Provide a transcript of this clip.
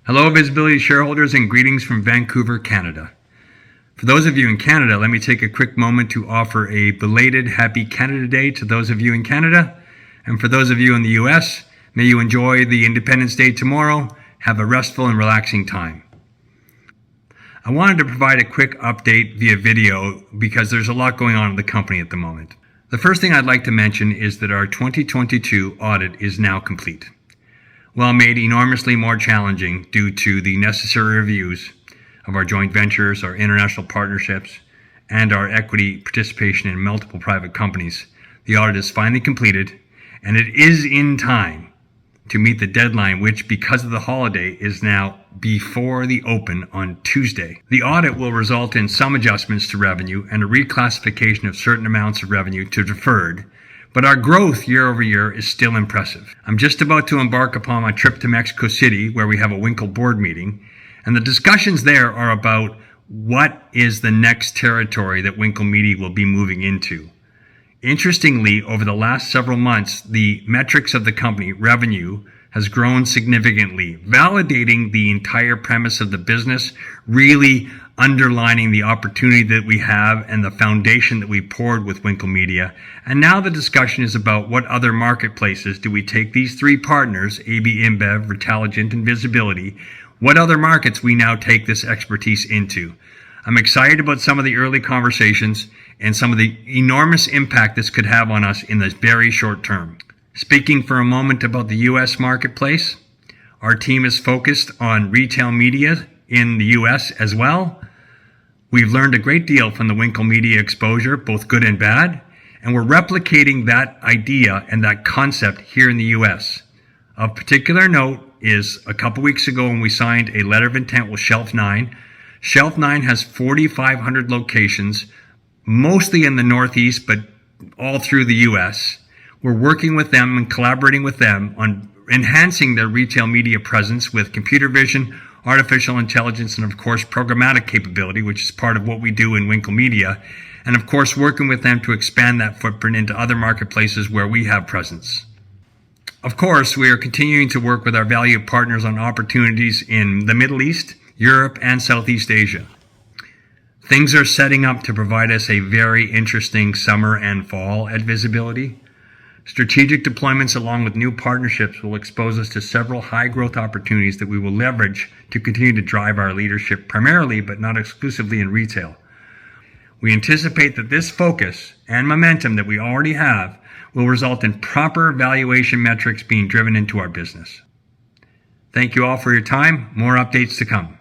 Hello, Visibility shareholders, and greetings from Vancouver, Canada. For those of you in Canada, let me take a quick moment to offer a belated Happy Canada Day to those of you in Canada. And for those of you in the US, may you enjoy the Independence Day tomorrow. Have a restful and relaxing time. I wanted to provide a quick update via video because there's a lot going on in the company at the moment. The first thing I'd like to mention is that our 2022 audit is now complete. While made enormously more challenging due to the necessary reviews of our joint ventures, our international partnerships, and our equity participation in multiple private companies, the audit is finally completed, and it is in time to meet the deadline, which, because of the holiday, is now before the open on Tuesday. The audit will result in some adjustments to revenue and a reclassification of certain amounts of revenue to deferred, but our growth year over year is still impressive. I'm just about to embark upon my trip to Mexico City, where we have a Winkle board meeting, and the discussions there are about what is the next territory that Winkle Media will be moving into. Interestingly, over the last several months, the metrics of the company, revenue, has grown significantly, validating the entire premise of the business, really underlining the opportunity that we have and the foundation that we poured with Winkle Media. And now the discussion is about what other marketplaces do we take these three partners, AB InBev, Retalligent, and Visibility, what other markets we now take this expertise into. I'm excited about some of the early conversations and some of the enormous impact this could have on us in the very short term. Speaking for a moment about the US marketplace, our team is focused on retail media in the US as well. We've learned a great deal from the Winkle Media exposure, both good and bad, and we're replicating that idea and that concept here in the US. Of particular note is a couple weeks ago when we signed a letter of intent with Shelf 9. Shelf 9 has 4,500 locations, mostly in the Northeast, but all through the US. We're working with them and collaborating with them on enhancing their retail media presence with computer vision, artificial intelligence, and of course programmatic capability, which is part of what we do in Winkle Media, and of course working with them to expand that footprint into other marketplaces where we have presence. Of course, we are continuing to work with our valued partners on opportunities in the Middle East, Europe, and Southeast Asia. Things are setting up to provide us a very interesting summer and fall at Visibility. Strategic deployments along with new partnerships will expose us to several high-growth opportunities that we will leverage to continue to drive our leadership primarily, but not exclusively, in retail. We anticipate that this focus and momentum that we already have will result in proper valuation metrics being driven into our business. Thank you all for your time. More updates to come.